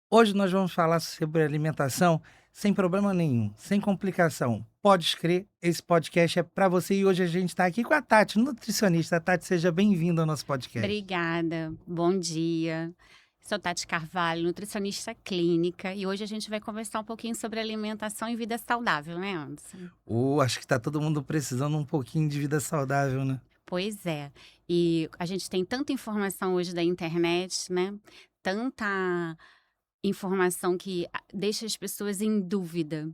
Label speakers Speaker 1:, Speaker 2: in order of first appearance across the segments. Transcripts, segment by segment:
Speaker 1: Hoje nós vamos falar sobre alimentação sem problema nenhum, sem complicação. Pode crer, esse podcast é para você e hoje a gente está aqui com a Tati, nutricionista. Tati, seja bem-vinda ao nosso podcast.
Speaker 2: Obrigada, bom dia. Sou Tati Carvalho, nutricionista clínica, e hoje a gente vai conversar um pouquinho sobre alimentação e vida saudável, né, Anderson?
Speaker 1: Acho que está todo mundo precisando um pouquinho de vida saudável, né?
Speaker 2: Pois é. E a gente tem tanta informação hoje da internet, né? Tanta informação que deixa as pessoas em dúvida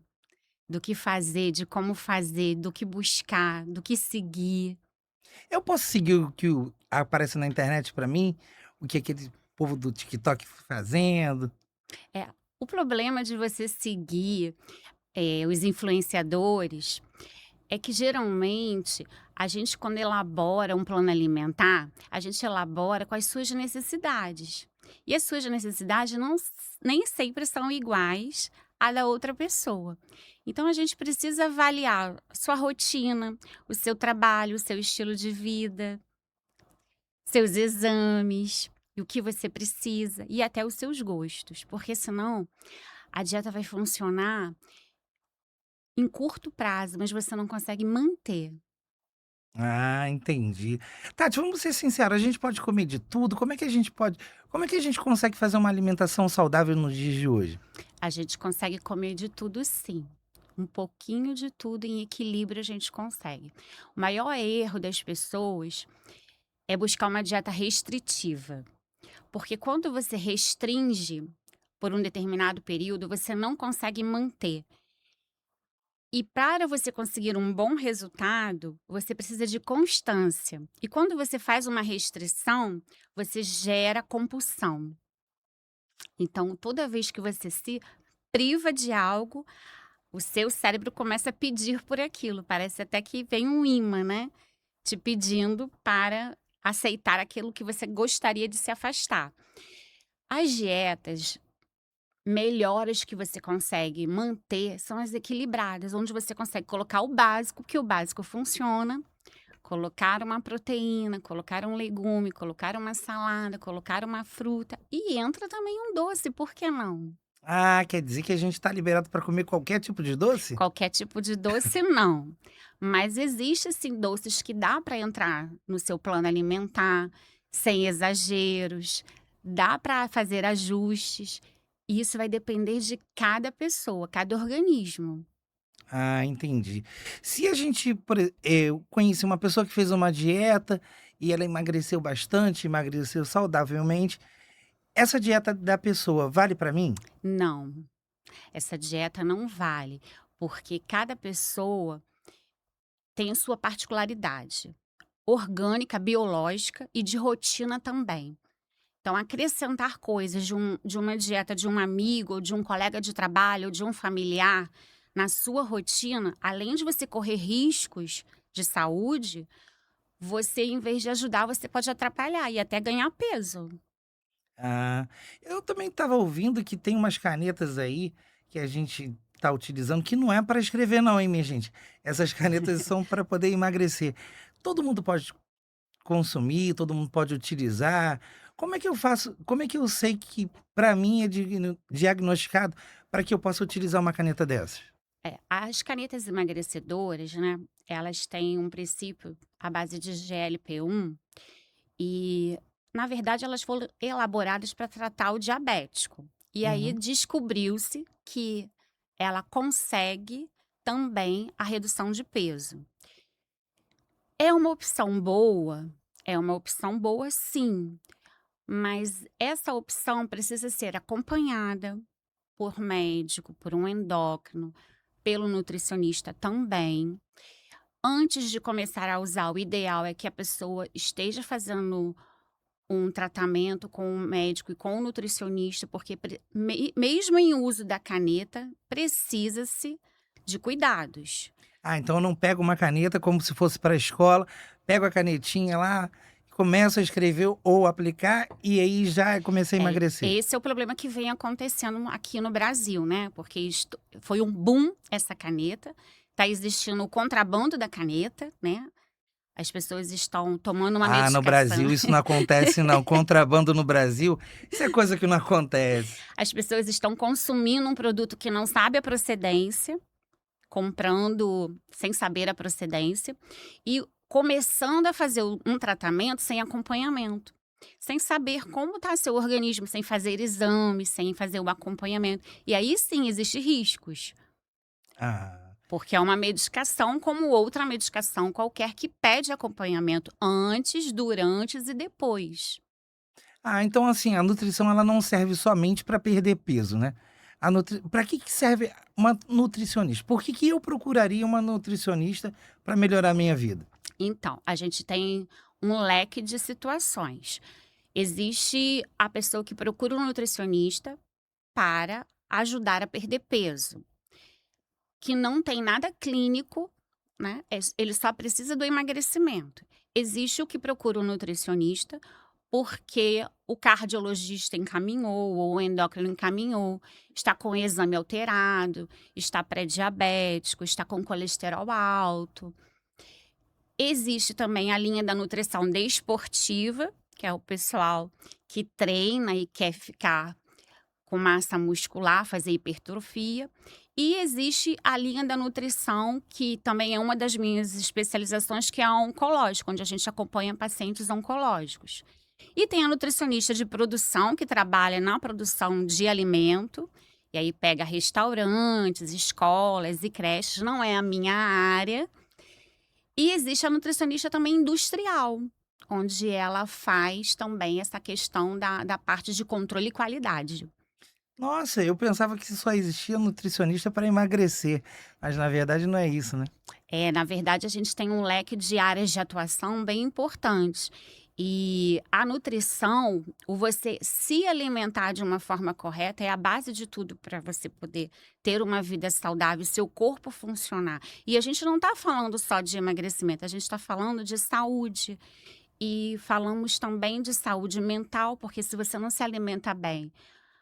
Speaker 2: do que fazer, de como fazer, do que buscar, do que seguir.
Speaker 1: Eu posso seguir o que aparece na internet para mim, o que aquele povo do TikTok fazendo.
Speaker 2: É, o problema de você seguir os influenciadores é que geralmente a gente, quando elabora um plano alimentar, a gente elabora com as suas necessidades. E as suas necessidades nem sempre são iguais à da outra pessoa. Então a gente precisa avaliar sua rotina, o seu trabalho, o seu estilo de vida, seus exames, e o que você precisa, e até os seus gostos, porque senão a dieta vai funcionar em curto prazo, mas você não consegue manter.
Speaker 1: Ah, entendi. Tati, vamos ser sinceros, a gente pode comer de tudo? Como é que a gente consegue fazer uma alimentação saudável nos dias de hoje?
Speaker 2: A gente consegue comer de tudo sim. Um pouquinho de tudo em equilíbrio a gente consegue. O maior erro das pessoas é buscar uma dieta restritiva. Porque quando você restringe por um determinado período, você não consegue manter. E para você conseguir um bom resultado, você precisa de constância. E quando você faz uma restrição, você gera compulsão. Então, toda vez que você se priva de algo, o seu cérebro começa a pedir por aquilo. Parece até que vem um imã, né? Te pedindo para aceitar aquilo que você gostaria de se afastar. As dietas melhores que você consegue manter são as equilibradas, onde você consegue colocar o básico, que o básico funciona, colocar uma proteína, colocar um legume, colocar uma salada, colocar uma fruta e entra também um doce, por que não?
Speaker 1: Ah, quer dizer que a gente está liberado para comer qualquer tipo de doce?
Speaker 2: Qualquer tipo de doce, não. Mas existe, sim, doces que dá para entrar no seu plano alimentar, sem exageros, dá para fazer ajustes. E isso vai depender de cada pessoa, cada organismo.
Speaker 1: Ah, entendi. Se a gente, eu conheci uma pessoa que fez uma dieta e ela emagreceu bastante, emagreceu saudavelmente. Essa dieta da pessoa vale para mim?
Speaker 2: Não, essa dieta não vale, porque cada pessoa tem a sua particularidade, orgânica, biológica e de rotina também. Então, acrescentar coisas de uma dieta de um amigo, ou de um colega de trabalho, ou de um familiar na sua rotina, além de você correr riscos de saúde, você, em vez de ajudar, você pode atrapalhar e até ganhar peso.
Speaker 1: Ah, eu também estava ouvindo que tem umas canetas aí que a gente está utilizando que não é para escrever não, hein, minha gente. Essas canetas são para poder emagrecer. Todo mundo pode consumir, todo mundo pode utilizar. Como é que eu faço? Como é que eu sei que para mim é diagnosticado para que eu possa utilizar uma caneta dessas?
Speaker 2: É, as canetas emagrecedoras, né, elas têm um princípio à base de GLP-1 e, na verdade, elas foram elaboradas para tratar o diabético. E aí
Speaker 1: Uhum.
Speaker 2: descobriu-se que ela consegue também a redução de peso. É uma opção boa? É uma opção boa, sim, mas essa opção precisa ser acompanhada por médico, por um endócrino, pelo nutricionista também. Antes de começar a usar, o ideal é que a pessoa esteja fazendo um tratamento com o médico e com o nutricionista, porque mesmo em uso da caneta, precisa-se de cuidados.
Speaker 1: Ah, então eu não pego uma caneta como se fosse para a escola, pego a canetinha lá, começo a escrever ou aplicar e aí já comecei a
Speaker 2: É,
Speaker 1: emagrecer.
Speaker 2: esse é o problema que vem acontecendo aqui no Brasil, né? Porque isto foi um boom essa caneta, está existindo o contrabando da caneta, né? As pessoas estão tomando uma
Speaker 1: Ah, no
Speaker 2: medicação.
Speaker 1: Brasil isso não acontece não, contrabando no Brasil, isso é coisa que não acontece.
Speaker 2: As pessoas estão consumindo um produto que não sabe a procedência, comprando sem saber a procedência e começando a fazer um tratamento sem acompanhamento, sem saber como está seu organismo, sem fazer exames, sem fazer o acompanhamento. E aí sim existem riscos,
Speaker 1: Ah.
Speaker 2: porque é uma medicação como outra medicação qualquer que pede acompanhamento antes, durante e depois.
Speaker 1: Ah, então assim, a nutrição ela não serve somente para perder peso, né. Para que serve uma nutricionista? Por que eu procuraria uma nutricionista para melhorar a minha vida?
Speaker 2: Então, a gente tem um leque de situações. Existe a pessoa que procura um nutricionista para ajudar a perder peso, que não tem nada clínico, né? Ele só precisa do emagrecimento. Existe o que procura um nutricionista porque o cardiologista encaminhou ou o endócrino encaminhou, está com o exame alterado, está pré-diabético, está com colesterol alto. Existe também a linha da nutrição desportiva, que é o pessoal que treina e quer ficar com massa muscular, fazer hipertrofia. E existe a linha da nutrição, que também é uma das minhas especializações, que é a oncológica, onde a gente acompanha pacientes oncológicos. E tem a nutricionista de produção, que trabalha na produção de alimento, e aí pega restaurantes, escolas e creches, não é a minha área. E existe a nutricionista também industrial, onde ela faz também essa questão da parte de controle e qualidade.
Speaker 1: Nossa, eu pensava que só existia nutricionista para emagrecer, mas na verdade não é isso, né.
Speaker 2: Na verdade, a gente tem um leque de áreas de atuação bem importantes. E a nutrição, o você se alimentar de uma forma correta, é a base de tudo para você poder ter uma vida saudável, seu corpo funcionar. E a gente não está falando só de emagrecimento, a gente está falando de saúde. E falamos também de saúde mental, porque se você não se alimenta bem,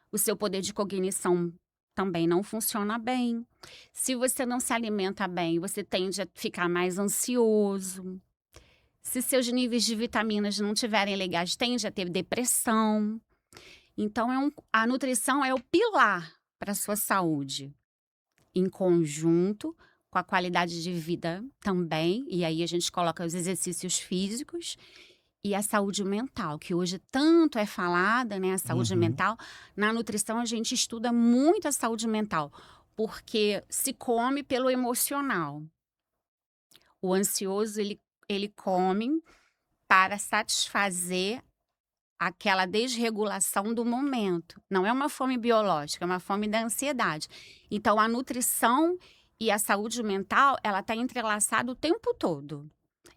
Speaker 2: o seu poder de cognição também não funciona bem. Se você não se alimenta bem, você tende a ficar mais ansioso. Se seus níveis de vitaminas não estiverem legais, tende a ter depressão. Então, a nutrição é o pilar para a sua saúde, em conjunto com a qualidade de vida também. E aí a gente coloca os exercícios físicos e a saúde mental, que hoje tanto é falada, né? A saúde
Speaker 1: Uhum.
Speaker 2: mental. Na nutrição, a gente estuda muito a saúde mental, porque se come pelo emocional. O ansioso, ele come para satisfazer aquela desregulação do momento. Não é uma fome biológica, é uma fome da ansiedade. Então, a nutrição e a saúde mental, ela está entrelaçada o tempo todo.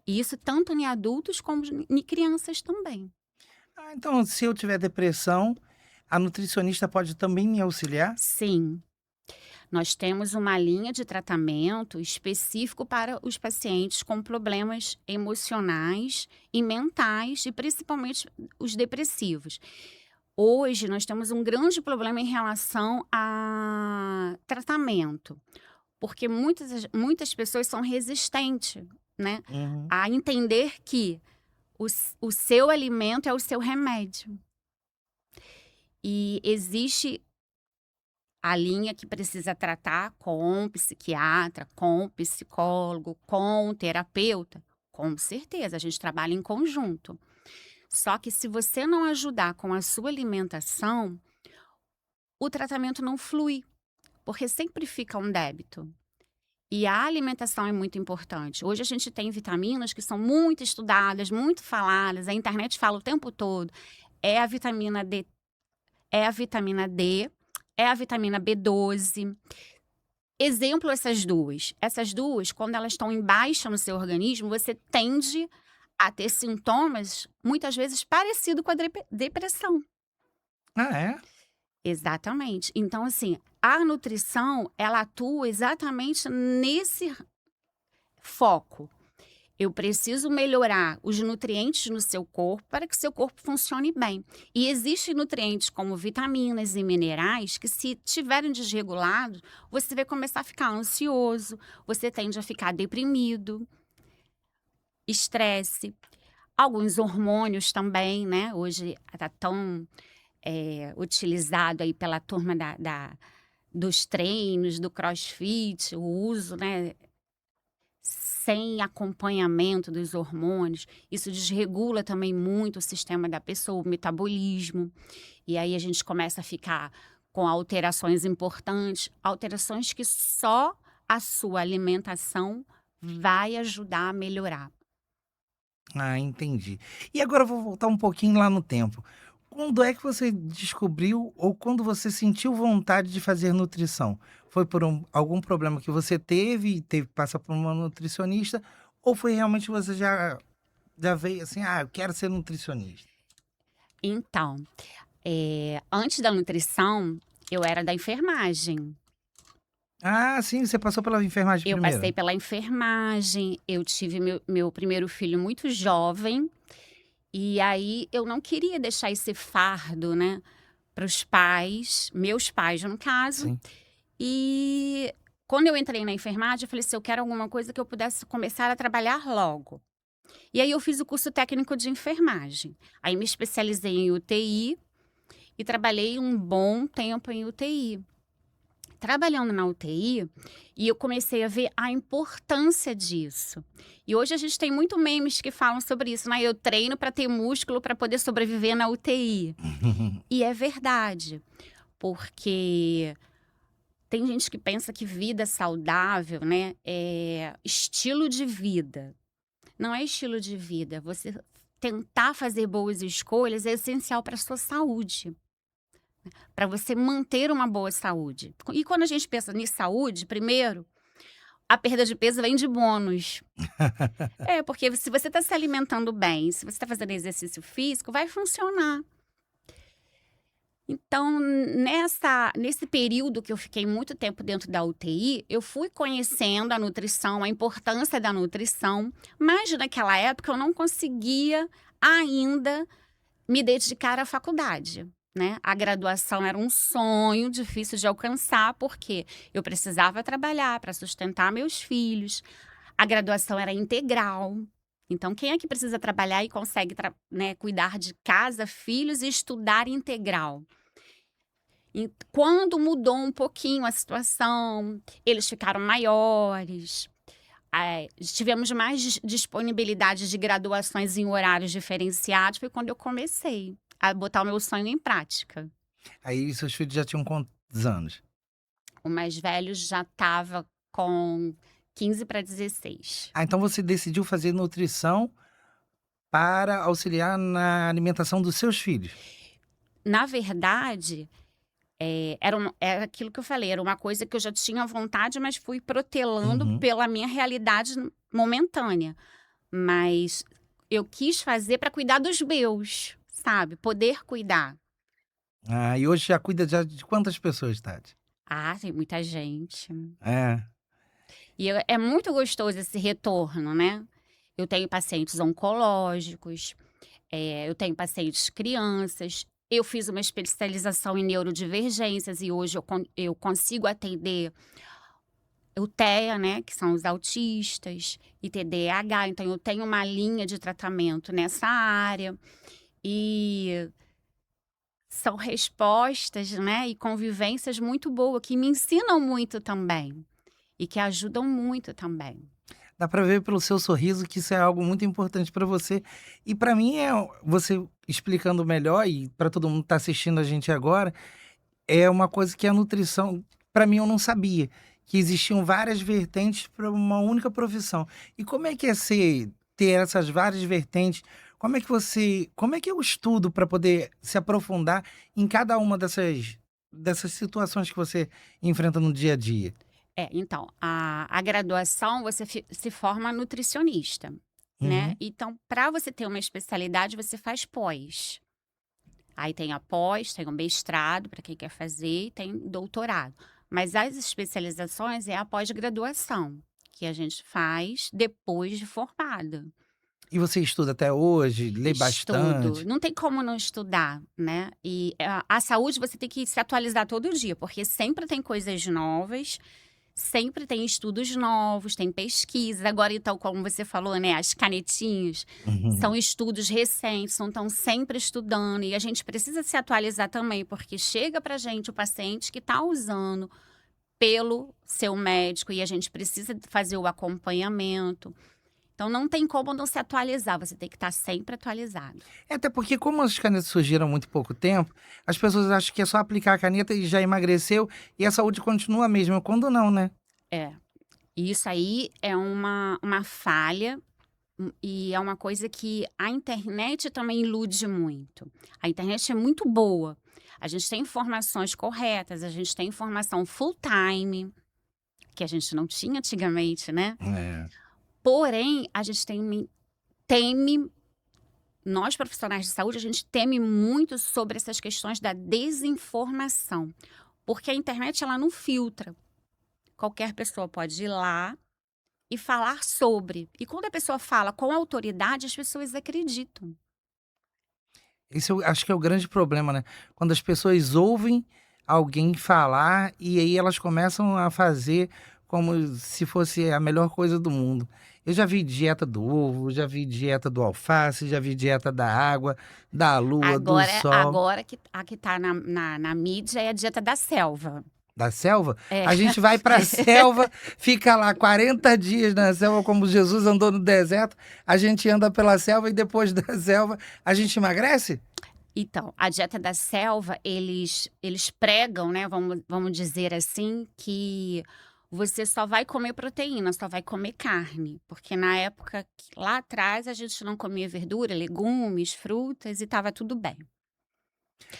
Speaker 2: E isso tanto em adultos como em crianças também.
Speaker 1: Ah, então se eu tiver depressão, a nutricionista pode também me auxiliar?
Speaker 2: Sim, nós temos uma linha de tratamento específico para os pacientes com problemas emocionais e mentais, e principalmente os depressivos. Hoje, nós temos um grande problema em relação a tratamento, porque muitas pessoas são resistentes, né,
Speaker 1: Uhum.
Speaker 2: a entender que o seu alimento é o seu remédio. E existe a linha que precisa tratar com psiquiatra, com psicólogo, com terapeuta. Com certeza, a gente trabalha em conjunto. Só que se você não ajudar com a sua alimentação, o tratamento não flui, porque sempre fica um débito. E a alimentação é muito importante. Hoje a gente tem vitaminas que são muito estudadas, muito faladas, a internet fala o tempo todo. É a vitamina D, é a vitamina D, é a vitamina B12. Exemplo, essas duas. Essas duas, quando elas estão em baixa no seu organismo, você tende a ter sintomas, muitas vezes, parecido com a depressão.
Speaker 1: Ah, é?
Speaker 2: Exatamente. Então, assim, a nutrição, ela atua exatamente nesse foco. Eu preciso melhorar os nutrientes no seu corpo para que seu corpo funcione bem. E existem nutrientes como vitaminas e minerais que, se estiverem desregulados, você vai começar a ficar ansioso, você tende a ficar deprimido. estresse, alguns hormônios também, né? Hoje está tão utilizado aí pela turma dos treinos, do CrossFit, o uso, né, sem acompanhamento dos hormônios. Isso desregula também muito o sistema da pessoa, o metabolismo. E aí a gente começa a ficar com alterações importantes, alterações que só a sua alimentação vai ajudar a melhorar.
Speaker 1: Ah, entendi. E agora eu vou voltar um pouquinho lá no tempo. Quando é que você descobriu ou quando você sentiu vontade de fazer nutrição? Foi por algum problema que você teve e teve que passar por uma nutricionista? Ou foi realmente você já veio assim, ah, eu quero ser nutricionista?
Speaker 2: Então, antes da nutrição, eu era da enfermagem.
Speaker 1: Ah, sim, você passou pela enfermagem
Speaker 2: Eu passei
Speaker 1: primeiro.
Speaker 2: pela enfermagem, eu tive meu primeiro filho muito jovem, e aí eu não queria deixar esse fardo, né, para os pais, meus pais no caso.
Speaker 1: Sim.
Speaker 2: E quando eu entrei na enfermagem, eu falei assim: eu quero alguma coisa que eu pudesse começar a trabalhar logo. E aí eu fiz o curso técnico de enfermagem. Aí me especializei em UTI e trabalhei um bom tempo em UTI. Trabalhando na UTI, e eu comecei a ver a importância disso. E hoje a gente tem muito memes que falam sobre isso, né? Eu treino para ter músculo para poder sobreviver na UTI. E é verdade, porque tem gente que pensa que vida saudável, né, é estilo de vida. Não é estilo de vida. Você tentar fazer boas escolhas é essencial para a sua saúde, para você manter uma boa saúde. E quando a gente pensa em saúde, primeiro, a perda de peso vem de bônus. Porque se você está se alimentando bem, se você está fazendo exercício físico, vai funcionar. Então, nesse período que eu fiquei muito tempo dentro da UTI, eu fui conhecendo a nutrição, a importância da nutrição, mas naquela época eu não conseguia ainda me dedicar à faculdade, né? A graduação era um sonho difícil de alcançar, porque eu precisava trabalhar para sustentar meus filhos. A graduação era integral. Então, quem é que precisa trabalhar e consegue, né, cuidar de casa, filhos e estudar integral? E quando mudou um pouquinho a situação, eles ficaram maiores, tivemos mais disponibilidade de graduações em horários diferenciados, foi quando eu comecei a botar o meu sonho em prática.
Speaker 1: Aí seus filhos já tinham quantos anos?
Speaker 2: O mais velho já estava com 15 para 16.
Speaker 1: Ah, então você decidiu fazer nutrição para auxiliar na alimentação dos seus filhos?
Speaker 2: Na verdade, era aquilo que eu falei, era uma coisa que eu já tinha vontade, mas fui protelando
Speaker 1: Uhum.
Speaker 2: pela minha realidade momentânea. Mas eu quis fazer para cuidar dos meus, sabe, poder cuidar.
Speaker 1: Ah, e hoje já cuida já de quantas pessoas, Tati?
Speaker 2: Ah, tem muita gente.
Speaker 1: É.
Speaker 2: E é muito gostoso esse retorno, né. Eu tenho pacientes oncológicos, eu tenho pacientes crianças. Eu fiz uma especialização em neurodivergências e hoje eu consigo atender o TEA, né, que são os autistas, e TDAH, então eu tenho uma linha de tratamento nessa área. E são respostas, né, e convivências muito boas, que me ensinam muito também, e que ajudam muito também.
Speaker 1: Dá para ver pelo seu sorriso que isso é algo muito importante para você. E para mim você explicando melhor e para todo mundo que tá assistindo a gente agora, é uma coisa que a nutrição, para mim eu não sabia, que existiam várias vertentes para uma única profissão. E como é que é ter essas várias vertentes? Como é que eu estudo para poder se aprofundar em cada uma dessas situações que você enfrenta no dia a dia?
Speaker 2: Então, a graduação você se forma nutricionista, né,
Speaker 1: Uhum.
Speaker 2: então para você ter uma especialidade você faz pós. Aí tem a pós, tem o mestrado para quem quer fazer e tem doutorado. Mas as especializações é a pós-graduação, que a gente faz depois de formada.
Speaker 1: E você estuda até hoje, lê
Speaker 2: Estudo,
Speaker 1: bastante?
Speaker 2: não tem como não estudar, né. E a saúde você tem que se atualizar todo dia, porque sempre tem coisas novas, Sempre tem estudos novos, tem pesquisa. Agora, então, como você falou, né, as canetinhas
Speaker 1: Uhum.
Speaker 2: são estudos recentes, não estão sempre estudando. E a gente precisa se atualizar também, porque chega pra gente o paciente que está usando pelo seu médico e a gente precisa fazer o acompanhamento. Então, não tem como não se atualizar, você tem que estar sempre atualizado.
Speaker 1: Até porque como as canetas surgiram há muito pouco tempo, as pessoas acham que é só aplicar a caneta e já emagreceu e a saúde continua a mesma, quando não, né?
Speaker 2: É, e isso aí é uma falha. E é uma coisa que a internet também ilude muito. A internet é muito boa. A gente tem informações corretas, a gente tem informação full time, que a gente não tinha antigamente, né?
Speaker 1: É.
Speaker 2: Porém, a gente teme, nós profissionais de saúde, a gente teme muito sobre essas questões da desinformação. Porque a internet, ela não filtra. Qualquer pessoa pode ir lá e falar sobre. E quando a pessoa fala com autoridade, as pessoas acreditam.
Speaker 1: Esse eu acho que é o grande problema, né? Quando as pessoas ouvem alguém falar e aí elas começam a fazer como se fosse a melhor coisa do mundo. Eu já vi dieta do ovo, já vi dieta do alface, já vi dieta da água, da lua, do sol.
Speaker 2: Agora que a que tá na mídia é a dieta da selva.
Speaker 1: Da selva,
Speaker 2: É.
Speaker 1: a gente vai para a selva, fica lá 40 dias na selva, como Jesus andou no deserto, a gente anda pela selva e depois da selva a gente emagrece?
Speaker 2: Então, a dieta da selva, eles pregam, né, vamos dizer assim, que você só vai comer proteína, só vai comer carne. Porque na época, lá atrás, a gente não comia verdura, legumes, frutas e estava tudo bem.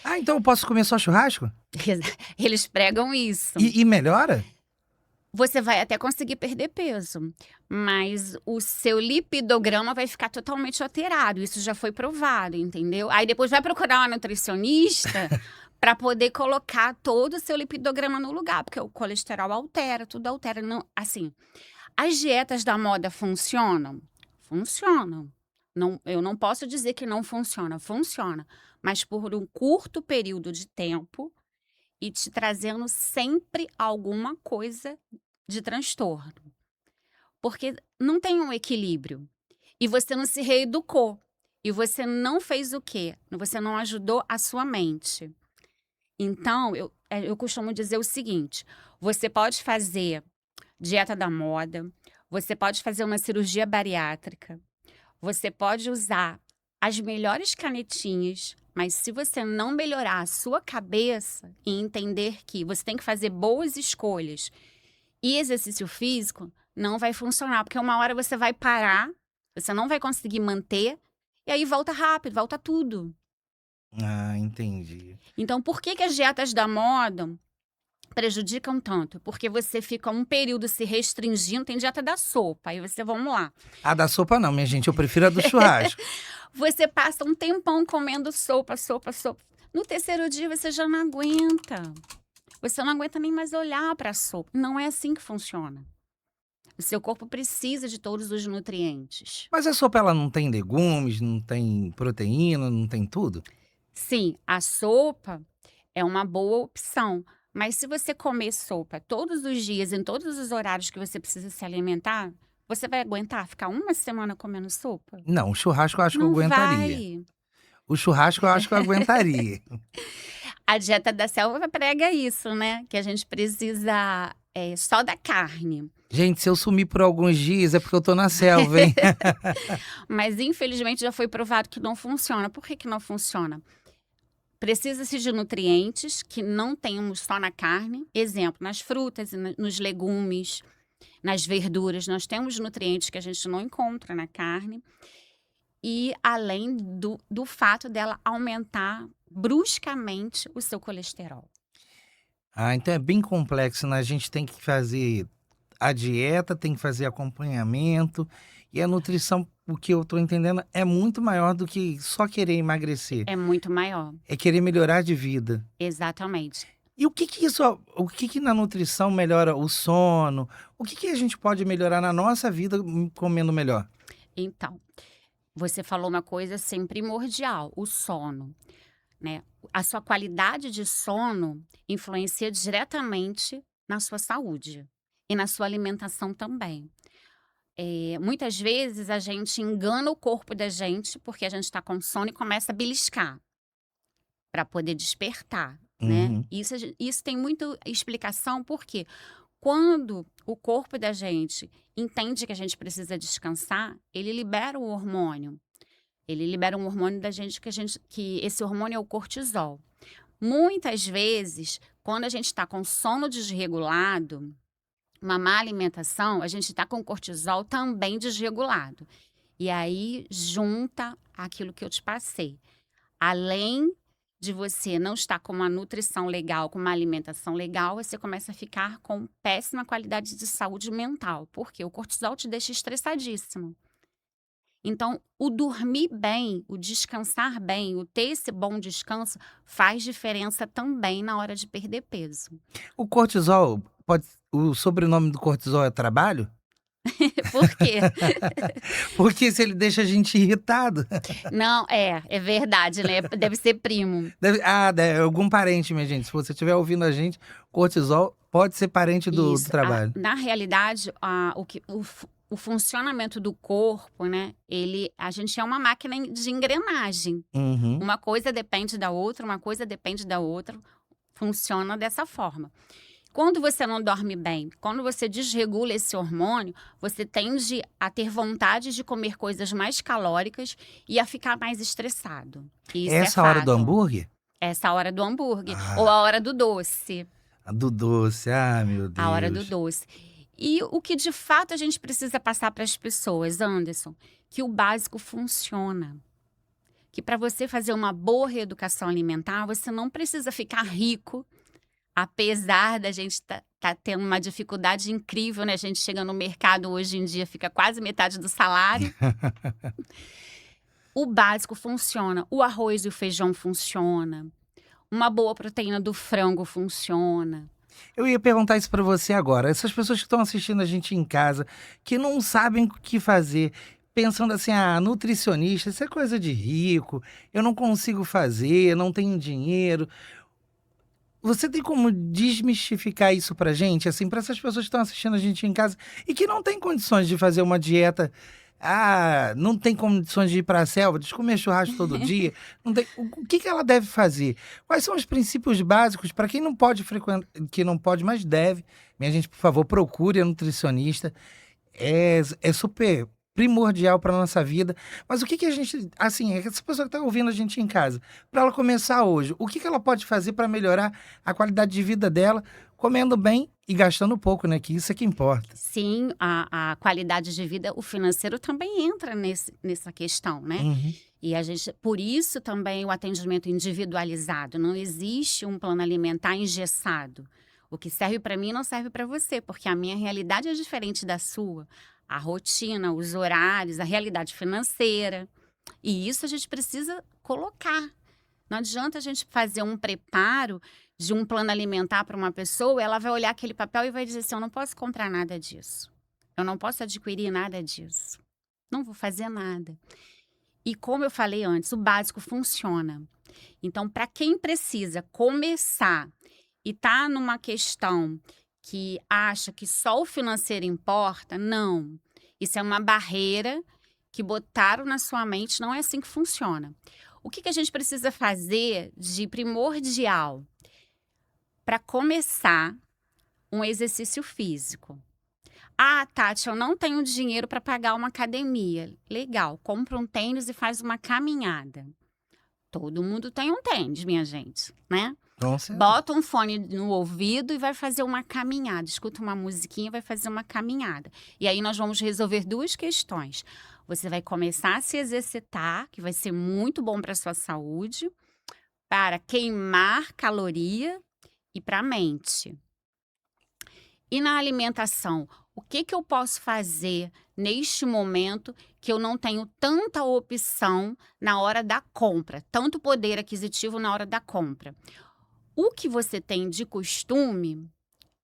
Speaker 1: Ah, então eu posso comer só churrasco?
Speaker 2: Eles pregam isso.
Speaker 1: E melhora?
Speaker 2: Você vai até conseguir perder peso, mas o seu lipidograma vai ficar totalmente alterado. Isso já foi provado, entendeu? Aí depois vai procurar uma nutricionista para poder colocar todo o seu lipidograma no lugar, porque o colesterol altera, tudo altera. Não, assim, as dietas da moda funcionam? Funcionam. Não, eu não posso dizer que não funciona, funciona, mas por um curto período de tempo e te trazendo sempre alguma coisa de transtorno. Porque não tem um equilíbrio. E você não se reeducou. E você não fez o quê? Você não ajudou a sua mente. Então, eu costumo dizer o seguinte: você pode fazer dieta da moda, você pode fazer uma cirurgia bariátrica, você pode usar as melhores canetinhas, mas se você não melhorar a sua cabeça e entender que você tem que fazer boas escolhas e exercício físico, não vai funcionar, porque uma hora você vai parar, você não vai conseguir manter, e aí volta rápido, volta tudo.
Speaker 1: Ah, entendi.
Speaker 2: Então, por que as dietas da moda prejudicam tanto? Porque você fica um período se restringindo, tem dieta da sopa, aí você, vamos lá,
Speaker 1: A da sopa não, minha gente, eu prefiro a do churrasco.
Speaker 2: você passa um tempão comendo sopa, sopa, sopa. No terceiro dia você já não aguenta. Você não aguenta nem mais olhar para a sopa. Não é assim que funciona. O seu corpo precisa de todos os nutrientes.
Speaker 1: Mas a sopa ela não tem legumes, não tem proteína, não tem tudo?
Speaker 2: Sim, a sopa é uma boa opção. Mas se você comer sopa todos os dias, em todos os horários que você precisa se alimentar, você vai aguentar ficar uma semana comendo sopa?
Speaker 1: Não, o churrasco eu acho que eu
Speaker 2: Não
Speaker 1: aguentaria.
Speaker 2: vai.
Speaker 1: O churrasco eu acho que eu aguentaria.
Speaker 2: A dieta da selva prega isso, né? Que a gente precisa só da carne.
Speaker 1: Gente, se eu sumir por alguns dias é porque eu tô na selva, hein?
Speaker 2: Mas infelizmente já foi provado que não funciona. Por que não funciona? Precisa-se de nutrientes que não temos só na carne. Exemplo, nas frutas, nos legumes, nas verduras. Nós temos nutrientes que a gente não encontra na carne. E além do fato dela aumentar bruscamente o seu colesterol.
Speaker 1: Ah, então é bem complexo, né? A gente tem que fazer a dieta, tem que fazer acompanhamento. E a nutrição, o que eu tô entendendo, é muito maior do que só querer emagrecer.
Speaker 2: É muito maior.
Speaker 1: É querer melhorar de vida.
Speaker 2: Exatamente.
Speaker 1: E o que que na nutrição melhora o sono? O que que a gente pode melhorar na nossa vida comendo melhor?
Speaker 2: Então, você falou uma coisa assim primordial, o sono, né? A sua qualidade de sono influencia diretamente na sua saúde. e na sua alimentação também. Muitas vezes a gente engana o corpo da gente, porque a gente está com sono e começa a beliscar para poder despertar, né.
Speaker 1: Uhum.
Speaker 2: Isso tem muito explicação, porque quando o corpo da gente entende que a gente precisa descansar, ele libera o hormônio. Ele libera um hormônio da gente que esse hormônio é o cortisol. Muitas vezes, quando a gente está com sono desregulado, uma má alimentação, a gente está com cortisol também desregulado. E aí junta aquilo que eu te passei. Além de você não estar com uma nutrição legal, com uma alimentação legal, você começa a ficar com péssima qualidade de saúde mental. Porque o cortisol te deixa estressadíssimo. Então, o dormir bem, o descansar bem, o ter esse bom descanso faz diferença também na hora de perder peso.
Speaker 1: O cortisol o sobrenome do cortisol é trabalho?
Speaker 2: Por quê?
Speaker 1: Porque se ele deixa a gente irritado.
Speaker 2: Não, é verdade, né? Deve ser primo.
Speaker 1: É algum parente, minha gente. Se você estiver ouvindo a gente, cortisol pode ser parente do
Speaker 2: Isso.
Speaker 1: trabalho.
Speaker 2: Na realidade, o funcionamento do corpo, né? A gente é uma máquina de engrenagem.
Speaker 1: Uhum.
Speaker 2: Uma coisa depende da outra, uma coisa depende da outra. Funciona dessa forma. Quando você não dorme bem, quando você desregula esse hormônio, você tende a ter vontade de comer coisas mais calóricas e a ficar mais estressado. E isso é
Speaker 1: Essa hora do
Speaker 2: fato.
Speaker 1: hambúrguer?
Speaker 2: Essa hora do hambúrguer.
Speaker 1: Ah.
Speaker 2: Ou a hora do doce.
Speaker 1: A do doce, meu
Speaker 2: A hora do
Speaker 1: Deus.
Speaker 2: doce. E o que de fato a gente precisa passar para as pessoas, Anderson, que o básico funciona. Que para você fazer uma boa reeducação alimentar, você não precisa ficar rico. Apesar da gente tá tendo uma dificuldade incrível, né, a gente chega no mercado hoje em dia, fica quase metade do salário. O básico funciona, o arroz e o feijão funciona, uma boa proteína do frango funciona.
Speaker 1: Eu ia perguntar isso pra você agora. Essas pessoas que estão assistindo a gente em casa, que não sabem o que fazer, pensando assim: nutricionista, isso é coisa de rico, eu não consigo fazer, não tenho dinheiro. Você tem como desmistificar isso pra gente, assim, pra essas pessoas que estão assistindo a gente em casa e que não têm condições de fazer uma dieta, não tem condições de ir pra selva, de comer churrasco todo dia, não tem o que que ela deve fazer? Quais são os princípios básicos para quem não pode que não pode, mas deve, minha gente, por favor, procure a nutricionista, é super primordial para nossa vida. Mas o que que a gente, assim, essa pessoa que está ouvindo a gente em casa, para ela começar hoje, o que que ela pode fazer para melhorar a qualidade de vida dela, comendo bem e gastando pouco, né? Que isso é que importa.
Speaker 2: Sim, a qualidade de vida, o financeiro também entra nessa questão, né?
Speaker 1: Uhum.
Speaker 2: E por isso também o atendimento individualizado. Não existe um plano alimentar engessado. O que serve para mim não serve para você, porque a minha realidade é diferente da sua. A rotina, os horários, a realidade financeira. E isso a gente precisa colocar. Não adianta a gente fazer um preparo de um plano alimentar para uma pessoa, ela vai olhar aquele papel e vai dizer assim: eu não posso comprar nada disso. Eu não posso adquirir nada disso. Não vou fazer nada. E como eu falei antes, o básico funciona. Então, para quem precisa começar e tá numa questão que acha que só o financeiro importa, não. Isso é uma barreira que botaram na sua mente, não é assim que funciona. O que a gente precisa fazer de primordial para começar um exercício físico? Tati, eu não tenho dinheiro para pagar uma academia. Legal, compra um tênis e faz uma caminhada. Todo mundo tem um tênis, minha gente, né?
Speaker 1: Nossa.
Speaker 2: Bota um fone no ouvido e vai fazer uma caminhada. Escuta uma musiquinha e vai fazer uma caminhada. E aí nós vamos resolver duas questões. Você vai começar a se exercitar, que vai ser muito bom para a sua saúde, para queimar caloria e para a mente. E na alimentação, o que eu posso fazer neste momento que eu não tenho tanta opção na hora da compra, tanto poder aquisitivo na hora da compra? O que você tem de costume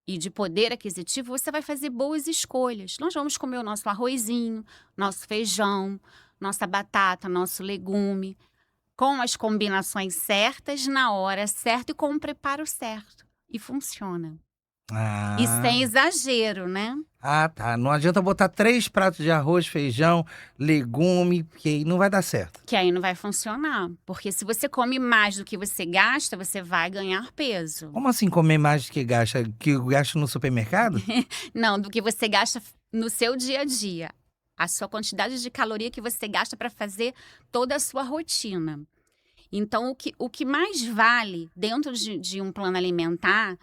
Speaker 2: e de poder aquisitivo, você vai fazer boas escolhas. Nós vamos comer o nosso arrozinho, nosso feijão, nossa batata, nosso legume, com as combinações certas, na hora certa e com o preparo certo. E funciona. E
Speaker 1: Ah,
Speaker 2: sem exagero, né?
Speaker 1: tá. Não adianta botar 3 pratos de arroz, feijão, legume, porque aí não vai dar certo.
Speaker 2: Que aí não vai funcionar. Porque se você come mais do que você gasta, você vai ganhar peso.
Speaker 1: Como assim comer mais do que gasta no supermercado?
Speaker 2: Não, do que você gasta no seu dia a dia. A sua quantidade de caloria que você gasta para fazer toda a sua rotina. Então, o que mais vale dentro de um plano alimentar,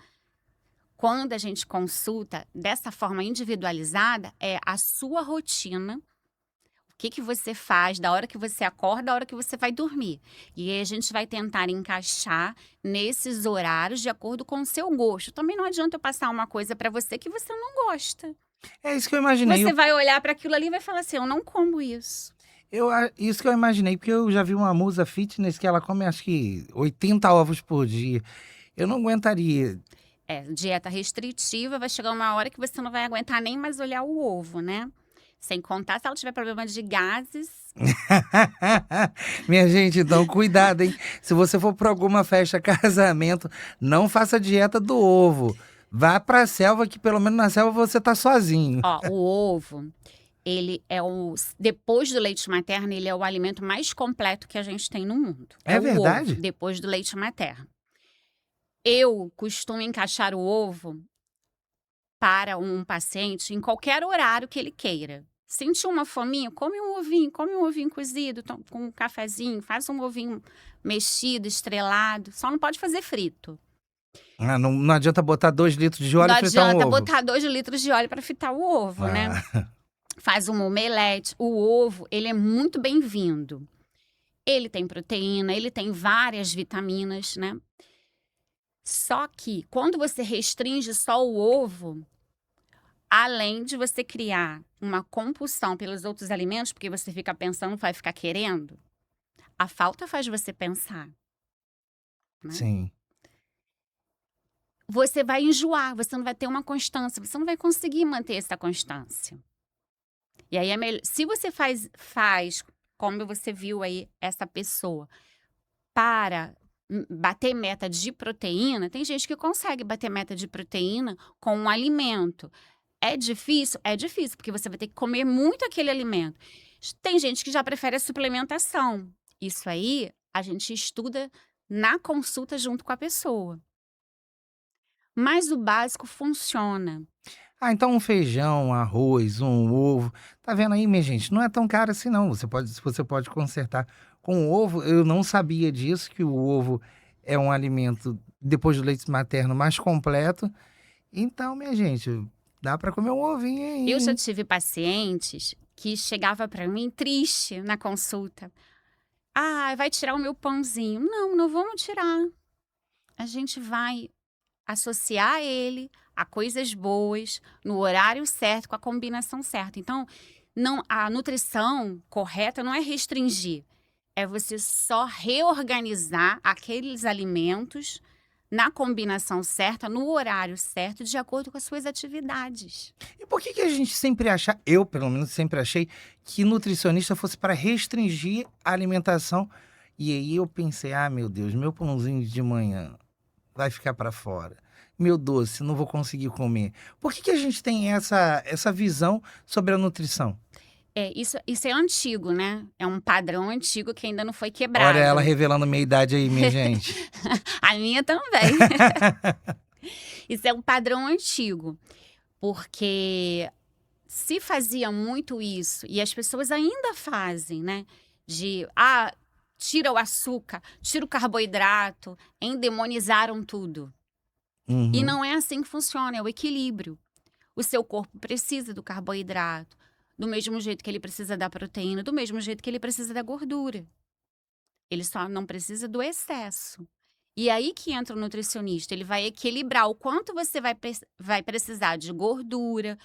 Speaker 2: quando a gente consulta dessa forma individualizada, é a sua rotina. O que você faz da hora que você acorda, da hora que você vai dormir. E aí a gente vai tentar encaixar nesses horários de acordo com o seu gosto. Também não adianta eu passar uma coisa para você que você não gosta.
Speaker 1: É isso que eu imaginei.
Speaker 2: Você vai olhar para aquilo ali e vai falar assim: eu não como isso.
Speaker 1: Isso que eu imaginei, porque eu já vi uma musa fitness que ela come acho que 80 ovos por dia. Eu não aguentaria.
Speaker 2: Dieta restritiva, vai chegar uma hora que você não vai aguentar nem mais olhar o ovo, né? Sem contar se ela tiver problema de gases.
Speaker 1: Minha gente, então cuidado, hein? Se você for para alguma festa, casamento, não faça dieta do ovo. Vá pra selva, que pelo menos na selva você tá sozinho.
Speaker 2: Ó, o ovo, ele é depois do leite materno, ele é o alimento mais completo que a gente tem no mundo.
Speaker 1: É
Speaker 2: o
Speaker 1: verdade?
Speaker 2: ovo, depois do leite materno. Eu costumo encaixar o ovo para um paciente em qualquer horário que ele queira. Sentiu uma fominha? Come um ovinho cozido com um cafezinho, faz um ovinho mexido, estrelado. Só não pode fazer frito.
Speaker 1: Não adianta botar 2 litros de óleo
Speaker 2: Não
Speaker 1: e fritar um
Speaker 2: adianta
Speaker 1: ovo.
Speaker 2: botar 2 litros de óleo para fritar o ovo, né?
Speaker 1: Ah,
Speaker 2: Faz um omelete. O ovo, ele é muito bem-vindo. Ele tem proteína, ele tem várias vitaminas, né? Só que quando você restringe só o ovo, além de você criar uma compulsão pelos outros alimentos, porque você fica pensando, vai ficar querendo, a falta faz você pensar, né?
Speaker 1: sim.
Speaker 2: Você vai enjoar, você não vai ter uma constância, você não vai conseguir manter essa constância. E aí é melhor, se você faz como você viu aí essa pessoa, para bater meta de proteína, tem gente que consegue bater meta de proteína com um alimento. É difícil? É difícil, porque você vai ter que comer muito aquele alimento. Tem gente que já prefere a suplementação. Isso aí a gente estuda na consulta junto com a pessoa. Mas o básico funciona.
Speaker 1: Então um feijão, um arroz, um ovo. Tá vendo aí, minha gente? Não é tão caro assim, não. Você pode consertar com o ovo. Eu não sabia disso, que o ovo é um alimento, depois do leite materno, mais completo. Então, minha gente, dá para comer um ovinho aí,
Speaker 2: Eu já
Speaker 1: hein?
Speaker 2: tive pacientes que chegava para mim triste na consulta. Ah, vai tirar o meu pãozinho. Não, não vamos tirar. A gente vai associar ele a coisas boas, no horário certo, com a combinação certa. Então, a nutrição correta não é restringir, é você só reorganizar aqueles alimentos na combinação certa, no horário certo, de acordo com as suas atividades.
Speaker 1: E por que a gente sempre acha, eu pelo menos sempre achei, que nutricionista fosse para restringir a alimentação? E aí eu pensei, meu Deus, meu pãozinho de manhã vai ficar para fora. Meu doce, não vou conseguir comer. Por que a gente tem essa visão sobre a nutrição?
Speaker 2: Isso é antigo, né? É um padrão antigo que ainda não foi
Speaker 1: Olha
Speaker 2: quebrado.
Speaker 1: ela revelando minha idade aí, minha gente.
Speaker 2: A minha também. Isso é um padrão antigo, porque se fazia muito isso, e as pessoas ainda fazem, né? Tira o açúcar, tira o carboidrato, endemonizaram tudo. E
Speaker 1: Uhum.
Speaker 2: não é assim que funciona, é o equilíbrio. O seu corpo precisa do carboidrato, do mesmo jeito que ele precisa da proteína, do mesmo jeito que ele precisa da gordura. Ele só não precisa do excesso. E aí que entra o nutricionista, ele vai equilibrar o quanto você vai precisar de gordura,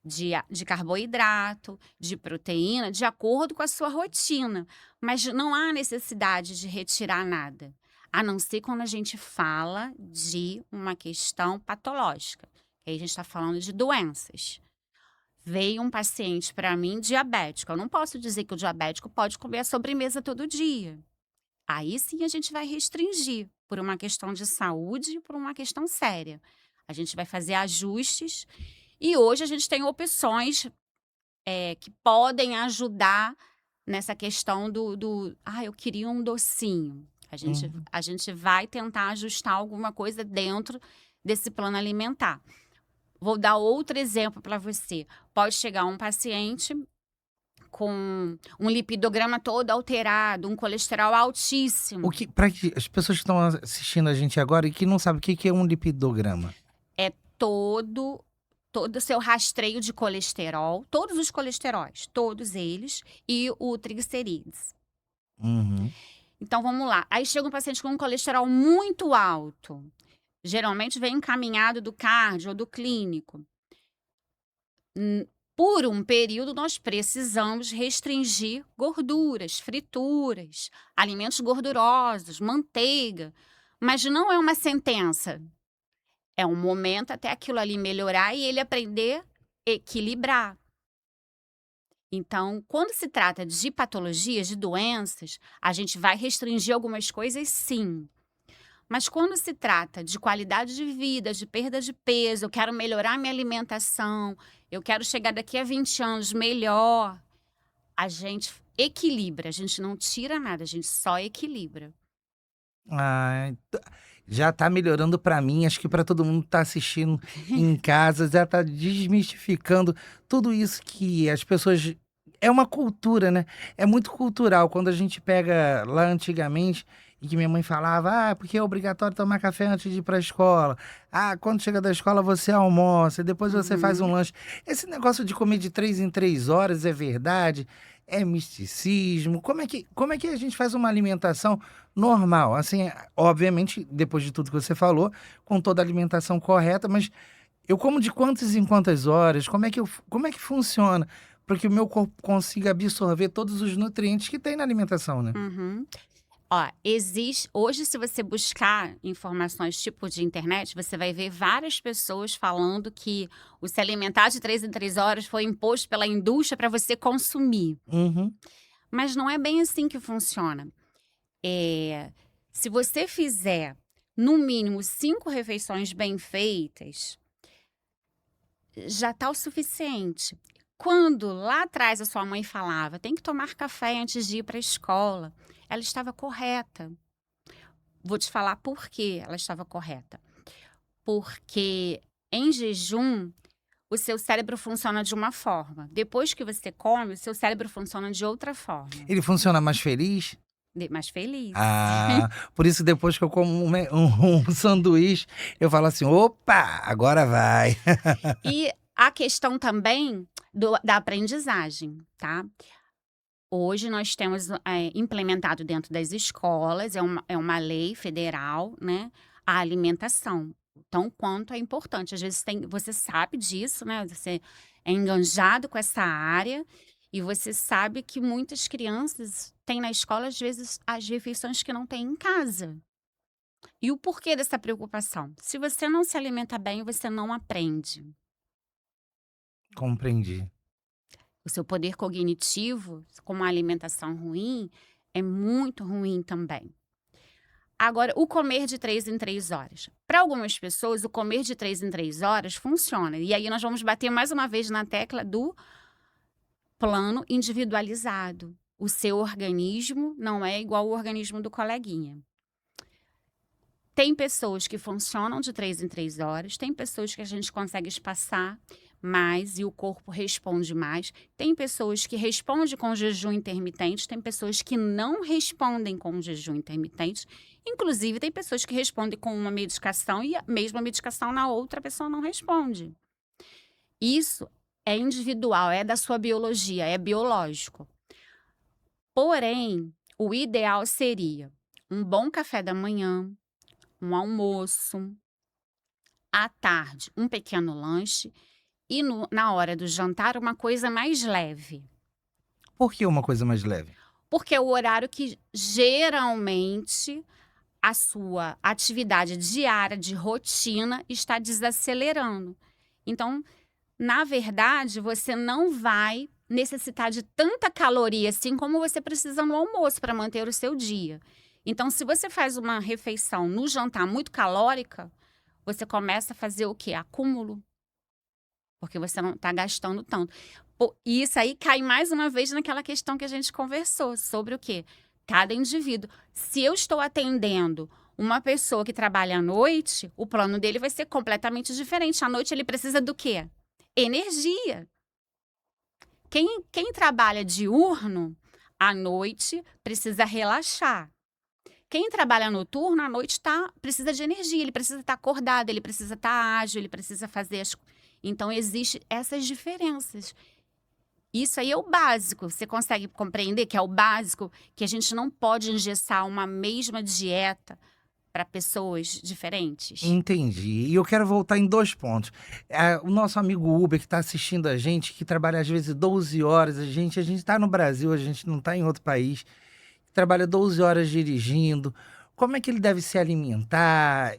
Speaker 2: de carboidrato, de proteína, de acordo com a sua rotina. Mas não há necessidade de retirar nada, a não ser quando a gente fala de uma questão patológica. Aí a gente está falando de doenças. Veio um paciente para mim diabético. Eu não posso dizer que o diabético pode comer a sobremesa todo dia. Aí sim a gente vai restringir, por uma questão de saúde e por uma questão séria. A gente vai fazer ajustes e hoje a gente tem opções que podem ajudar nessa questão eu queria um docinho.
Speaker 1: Uhum.
Speaker 2: A gente vai tentar ajustar alguma coisa dentro desse plano alimentar. Vou dar outro exemplo para você. Pode chegar um paciente com um lipidograma todo alterado, um colesterol altíssimo.
Speaker 1: Para que as pessoas que estão assistindo a gente agora e que não sabem o que que é um lipidograma?
Speaker 2: É todo o seu rastreio de colesterol, todos os colesteróis, todos eles, e o triglicerídeos.
Speaker 1: Uhum.
Speaker 2: Então, vamos lá. Aí chega um paciente com um colesterol muito alto. Geralmente vem encaminhado do cardio ou do clínico. Por um período, nós precisamos restringir gorduras, frituras, alimentos gordurosos, manteiga. Mas não é uma sentença. É um momento até aquilo ali melhorar e ele aprender a equilibrar. Então, quando se trata de patologias, de doenças, a gente vai restringir algumas coisas, sim. Mas quando se trata de qualidade de vida, de perda de peso, eu quero melhorar minha alimentação, eu quero chegar daqui a 20 anos melhor, a gente equilibra, a gente não tira nada, a gente só equilibra.
Speaker 1: Ah, já tá melhorando para mim, acho que para todo mundo que tá assistindo em casa, já tá desmistificando tudo isso que as pessoas é uma cultura, né, é muito cultural. Quando a gente pega lá antigamente e que minha mãe falava: "Ah, porque é obrigatório tomar café antes de ir para a escola. Ah, quando chega da escola você almoça, depois você faz um
Speaker 2: Uhum.
Speaker 1: lanche". Esse negócio de comer de 3 em 3 horas é verdade? É misticismo? Como é que a gente faz uma alimentação normal? Assim, obviamente, depois de tudo que você falou, com toda a alimentação correta, mas eu como de quantas em quantas horas? Como é que funciona para que o meu corpo consiga absorver todos os nutrientes que tem na alimentação, né?
Speaker 2: Uhum. Ó, hoje, se você buscar informações tipo de internet, você vai ver várias pessoas falando que o se alimentar de 3 em 3 horas foi imposto pela indústria para você consumir.
Speaker 1: Uhum.
Speaker 2: Mas não é bem assim que funciona. Se você fizer, no mínimo, 5 refeições bem feitas, já está o suficiente. Quando lá atrás a sua mãe falava, tem que tomar café antes de ir para a escola, ela estava correta. Vou te falar por que ela estava correta. Porque em jejum, o seu cérebro funciona de uma forma. Depois que você come, o seu cérebro funciona de outra forma.
Speaker 1: Ele funciona mais feliz?
Speaker 2: Mais feliz.
Speaker 1: Ah, por isso depois que eu como um sanduíche, eu falo assim: "Opa, agora vai".
Speaker 2: E a questão também da aprendizagem, tá? Hoje nós temos implementado dentro das escolas, é uma lei federal, né? A alimentação. Tão quanto é importante. Às vezes você sabe disso, né? Você é enganjado com essa área e você sabe que muitas crianças têm na escola, às vezes, as refeições que não têm em casa. E o porquê dessa preocupação? Se você não se alimenta bem, você não aprende.
Speaker 1: Compreendi.
Speaker 2: O seu poder cognitivo, com uma alimentação ruim, é muito ruim também. Agora, o comer de 3 em 3 horas. Para algumas pessoas, o comer de 3 em 3 horas funciona. E aí nós vamos bater mais uma vez na tecla do plano individualizado. O seu organismo não é igual ao organismo do coleguinha. Tem pessoas que funcionam de 3 em 3 horas, tem pessoas que a gente consegue espaçar mais e o corpo responde mais. Tem pessoas que respondem com jejum intermitente, tem pessoas que não respondem com jejum intermitente. Inclusive, tem pessoas que respondem com uma medicação e a mesma medicação na outra pessoa não responde. Isso é individual, é da sua biologia, é biológico. Porém, o ideal seria um bom café da manhã, um almoço, à tarde, um pequeno lanche e na hora do jantar, uma coisa mais leve.
Speaker 1: Por que uma coisa mais leve?
Speaker 2: Porque é o horário que geralmente a sua atividade diária de rotina está desacelerando. Então, na verdade, você não vai necessitar de tanta caloria assim como você precisa no almoço para manter o seu dia. Então, se você faz uma refeição no jantar muito calórica, você começa a fazer o quê? Acúmulo, porque você não está gastando tanto. E isso aí cai mais uma vez naquela questão que a gente conversou, sobre o quê? Cada indivíduo. Se eu estou atendendo uma pessoa que trabalha à noite, o plano dele vai ser completamente diferente. À noite ele precisa do quê? Energia. Quem trabalha diurno, à noite precisa relaxar. Quem trabalha noturno, à noite precisa de energia, ele precisa estar acordado, ele precisa estar ágil, ele precisa fazer as... Então, existem essas diferenças. Isso aí é o básico. Você consegue compreender que é o básico, que a gente não pode engessar uma mesma dieta para pessoas diferentes?
Speaker 1: Entendi. E eu quero voltar em 2 pontos. O nosso amigo Uber que está assistindo a gente, que trabalha às vezes 12 horas, a gente está no Brasil, a gente não está em outro país, trabalha 12 horas dirigindo. Como é que ele deve se alimentar?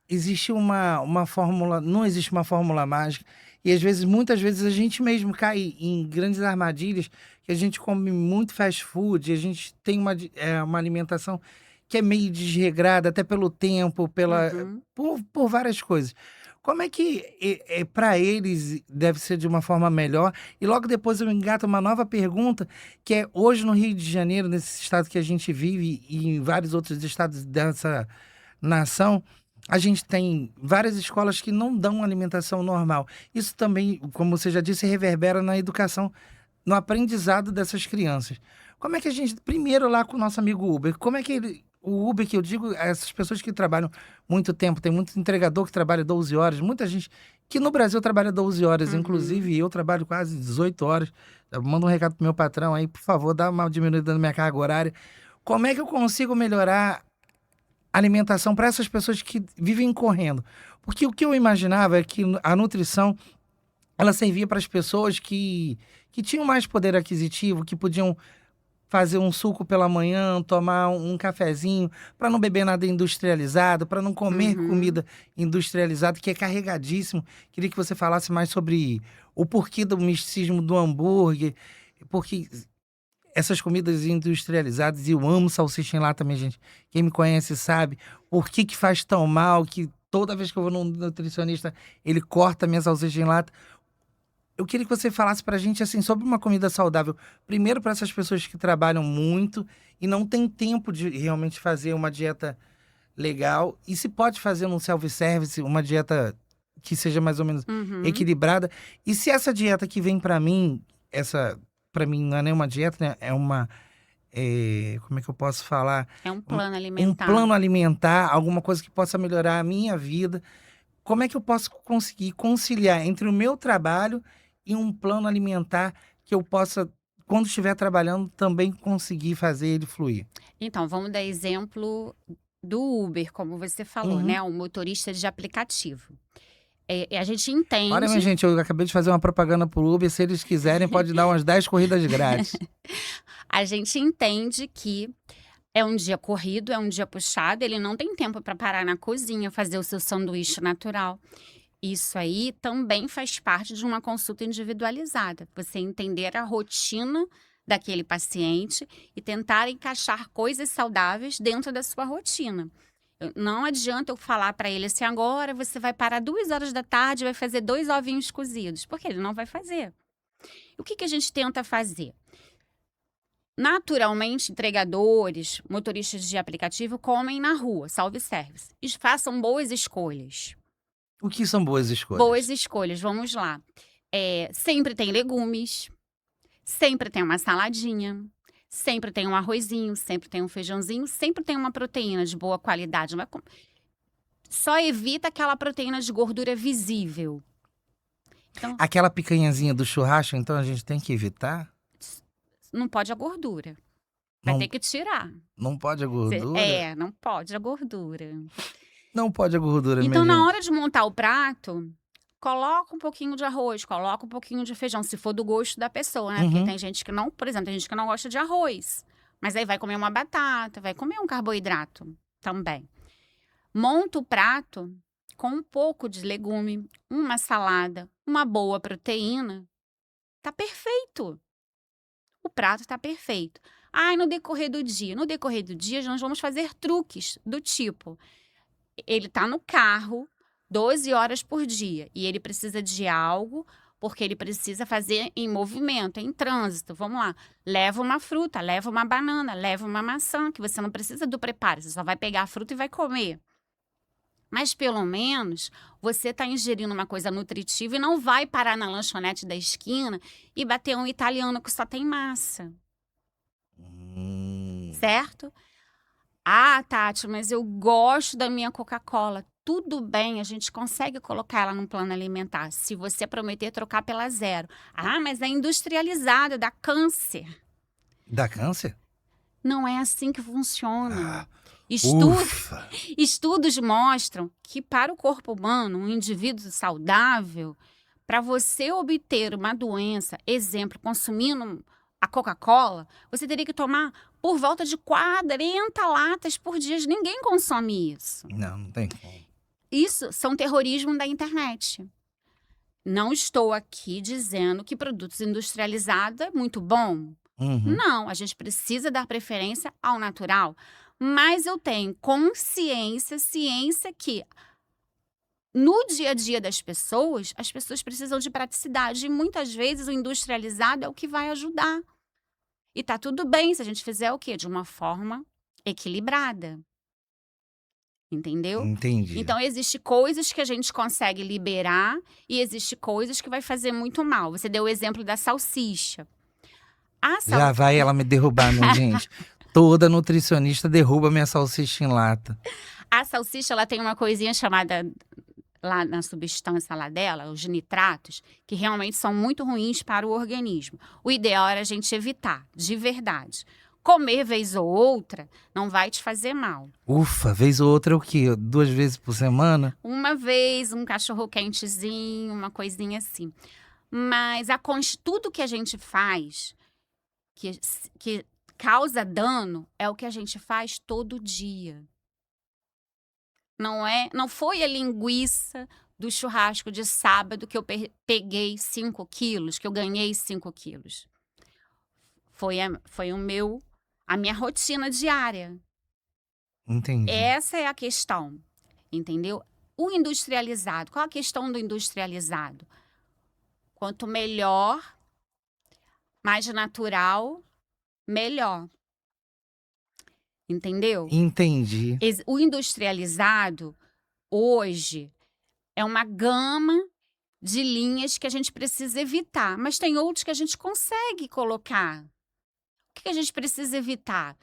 Speaker 1: Existe uma fórmula, não existe uma fórmula mágica. E às vezes, muitas vezes, a gente mesmo cai em grandes armadilhas, que a gente come muito fast food, a gente tem uma alimentação que é meio desregrada, até pelo tempo,
Speaker 2: Uhum.
Speaker 1: por várias coisas. Como é que para eles deve ser de uma forma melhor? E logo depois eu engato uma nova pergunta, que é hoje no Rio de Janeiro, nesse estado que a gente vive, e em vários outros estados dessa nação, a gente tem várias escolas que não dão alimentação normal. Isso também, como você já disse, reverbera na educação, no aprendizado dessas crianças. Como é que a gente, primeiro lá com o nosso amigo Uber, como é que o Uber que eu digo, essas pessoas que trabalham muito tempo, tem muito entregador que trabalha 12 horas, muita gente que no Brasil trabalha 12 horas,
Speaker 2: Uhum.
Speaker 1: inclusive eu trabalho quase 18 horas. Eu mando um recado pro meu patrão aí, por favor, dá uma diminuída na minha carga horária. Como é que eu consigo melhorar alimentação para essas pessoas que vivem correndo? Porque o que eu imaginava é que a nutrição ela servia para as pessoas que tinham mais poder aquisitivo, que podiam fazer um suco pela manhã, tomar um cafezinho, para não beber nada industrializado, para não comer
Speaker 2: Uhum.
Speaker 1: comida industrializada, que é carregadíssimo. Queria que você falasse mais sobre o porquê do misticismo do hambúrguer, porque essas comidas industrializadas, e eu amo salsicha em lata, minha gente. Quem me conhece sabe por que faz tão mal, que toda vez que eu vou num nutricionista, ele corta minha salsicha em lata. Eu queria que você falasse pra gente, assim, sobre uma comida saudável. Primeiro, para essas pessoas que trabalham muito e não têm tempo de realmente fazer uma dieta legal. E se pode fazer num self-service uma dieta que seja mais ou menos
Speaker 2: Uhum.
Speaker 1: equilibrada. E se essa dieta que vem pra mim, essa para mim não é nem uma dieta, né? É uma, como é que eu posso falar?
Speaker 2: É um
Speaker 1: Um,
Speaker 2: plano
Speaker 1: um
Speaker 2: alimentar.
Speaker 1: plano alimentar, alguma coisa que possa melhorar a minha vida. Como é que eu posso conseguir conciliar entre o meu trabalho e um plano alimentar que eu possa, quando estiver trabalhando, também conseguir fazer ele fluir?
Speaker 2: Então, vamos dar exemplo do Uber, como você falou,
Speaker 1: Uhum.
Speaker 2: né, o motorista de aplicativo. A gente
Speaker 1: Olha, minha
Speaker 2: entende
Speaker 1: gente, eu acabei de fazer uma propaganda pro Uber. Se eles quiserem, pode dar umas 10 corridas grátis.
Speaker 2: a gente entende que é um dia corrido, é um dia puxado, ele não tem tempo para parar na cozinha, fazer o seu sanduíche natural. Isso aí também faz parte de uma consulta individualizada. Você entender a rotina daquele paciente e tentar encaixar coisas saudáveis dentro da sua rotina. Não adianta eu falar para ele assim, agora você vai parar 2 horas da tarde e vai fazer 2 ovinhos cozidos, porque ele não vai fazer. O que a gente tenta fazer? Naturalmente, entregadores, motoristas de aplicativo comem na rua, self-service. E façam boas escolhas.
Speaker 1: O que são boas
Speaker 2: Boas
Speaker 1: escolhas?
Speaker 2: escolhas, vamos lá. Sempre tem legumes, sempre tem uma saladinha, sempre tem um arrozinho, sempre tem um feijãozinho, sempre tem uma proteína de boa qualidade. Só evita aquela proteína de gordura visível. Então,
Speaker 1: Aquela picanhazinha do churrasco, então a gente tem que evitar?
Speaker 2: não pode a gordura. Vai ter
Speaker 1: Não,
Speaker 2: que tirar.
Speaker 1: não pode a gordura?
Speaker 2: Não pode a gordura.
Speaker 1: Não pode a gordura, minha
Speaker 2: Então, na
Speaker 1: gente.
Speaker 2: hora de montar o prato, coloca um pouquinho de arroz, coloca um pouquinho de feijão, se for do gosto da pessoa, né? Porque
Speaker 1: Uhum.
Speaker 2: tem gente que não, por exemplo, tem gente que não gosta de arroz. Mas aí vai comer uma batata, vai comer um carboidrato também. Monta o prato com um pouco de legume, uma salada, uma boa proteína. Tá perfeito. O prato tá perfeito. Ai, no decorrer do dia. No decorrer do dia, nós vamos fazer truques do tipo: ele tá no carro, 12 horas por dia. E ele precisa de algo porque ele precisa fazer em movimento, em trânsito. Vamos lá. Leva uma fruta, leva uma banana, leva uma maçã, que você não precisa do preparo, você só vai pegar a fruta e vai comer. Mas pelo menos você está ingerindo uma coisa nutritiva e não vai parar na lanchonete da esquina e bater um italiano que só tem massa, certo? Ah, Tati, mas eu gosto da minha Coca-Cola. Tudo bem, a gente consegue colocar ela no plano alimentar, se você prometer trocar pela zero. Ah, mas é industrializada, dá câncer.
Speaker 1: Dá câncer?
Speaker 2: Não é assim que funciona.
Speaker 1: Ufa!
Speaker 2: Estudos mostram que para o corpo humano, um indivíduo saudável, para você obter uma doença, exemplo, consumindo a Coca-Cola, você teria que tomar por volta de 40 latas por dia. Ninguém consome isso.
Speaker 1: Não tem como.
Speaker 2: Isso são terrorismo da internet. Não estou aqui dizendo que produtos industrializados é muito bom.
Speaker 1: Uhum.
Speaker 2: Não, a gente precisa dar preferência ao natural. Mas eu tenho consciência, ciência que no dia a dia das pessoas, as pessoas precisam de praticidade. E muitas vezes o industrializado é o que vai ajudar. E tá tudo bem se a gente fizer o quê? De uma forma equilibrada. Entendeu?
Speaker 1: Entendi.
Speaker 2: Então, existe coisas que a gente consegue liberar e existe coisas que vai fazer muito mal. Você deu o exemplo da salsicha.
Speaker 1: Já vai ela me derrubar, minha gente. Toda nutricionista derruba minha salsicha em lata.
Speaker 2: A salsicha, ela tem uma coisinha chamada, lá na substância lá dela, os nitratos, que realmente são muito ruins para o organismo. O ideal era a gente evitar, de verdade. Comer vez ou outra não vai te fazer mal.
Speaker 1: Ufa, vez ou outra é o quê? 2 vezes por semana?
Speaker 2: Uma vez, um cachorro quentezinho, uma coisinha assim. Mas tudo que a gente faz que causa dano é o que a gente faz todo dia. Não foi a linguiça do churrasco de sábado que eu peguei 5 quilos, que eu ganhei 5 quilos. Foi a minha rotina diária.
Speaker 1: Entendi.
Speaker 2: Essa é a questão, entendeu? O industrializado, qual a questão do industrializado? Quanto melhor, mais natural, melhor. Entendeu?
Speaker 1: Entendi.
Speaker 2: O industrializado, hoje, é uma gama de linhas que a gente precisa evitar. Mas tem outros que a gente consegue colocar. O que a gente precisa evitar?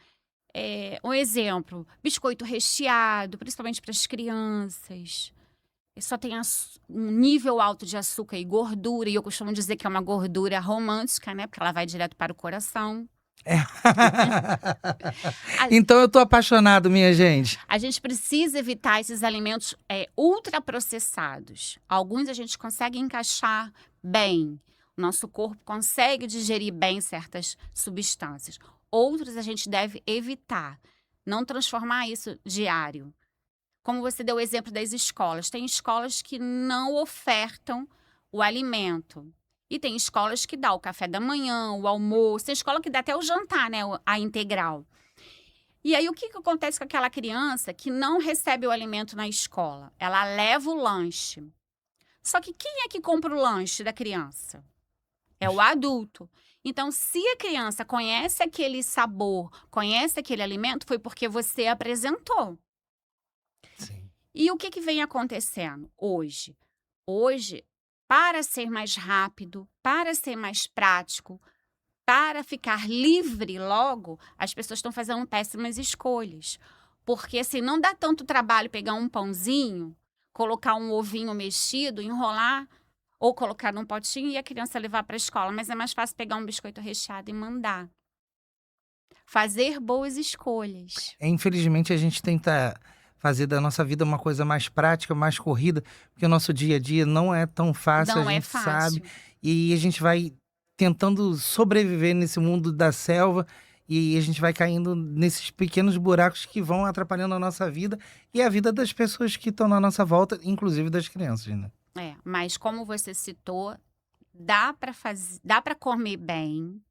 Speaker 2: Um exemplo, biscoito recheado, principalmente para as crianças. Só tem um nível alto de açúcar e gordura. E eu costumo dizer que é uma gordura romântica, né? Porque ela vai direto para o coração.
Speaker 1: Então eu tô apaixonado, minha gente.
Speaker 2: A gente precisa evitar esses alimentos ultraprocessados. Alguns a gente consegue encaixar bem. O nosso corpo consegue digerir bem certas substâncias. Outros a gente deve evitar. Não transformar isso diário. Como você deu o exemplo das escolas. Tem escolas que não ofertam o alimento. E tem escolas que dá o café da manhã, o almoço. Tem escola que dá até o jantar, né? A integral. E aí, o que acontece com aquela criança que não recebe o alimento na escola? Ela leva o lanche. Só que quem é que compra o lanche da criança? É o adulto. Então, se a criança conhece aquele sabor, conhece aquele alimento, foi porque você apresentou.
Speaker 1: Sim.
Speaker 2: E o que vem acontecendo hoje? Hoje, para ser mais rápido, para ser mais prático, para ficar livre logo, as pessoas estão fazendo péssimas escolhas. Porque assim, não dá tanto trabalho pegar um pãozinho, colocar um ovinho mexido, enrolar, ou colocar num potinho e a criança levar para a escola. Mas é mais fácil pegar um biscoito recheado e mandar. Fazer boas escolhas.
Speaker 1: Infelizmente, a gente tenta fazer da nossa vida uma coisa mais prática, mais corrida, porque o nosso dia a dia não é tão fácil,
Speaker 2: Não
Speaker 1: a
Speaker 2: é
Speaker 1: gente
Speaker 2: fácil.
Speaker 1: sabe. E a gente vai tentando sobreviver nesse mundo da selva e a gente vai caindo nesses pequenos buracos que vão atrapalhando a nossa vida e a vida das pessoas que estão na nossa volta, inclusive das crianças, né?
Speaker 2: Mas como você citou, dá para comer bem,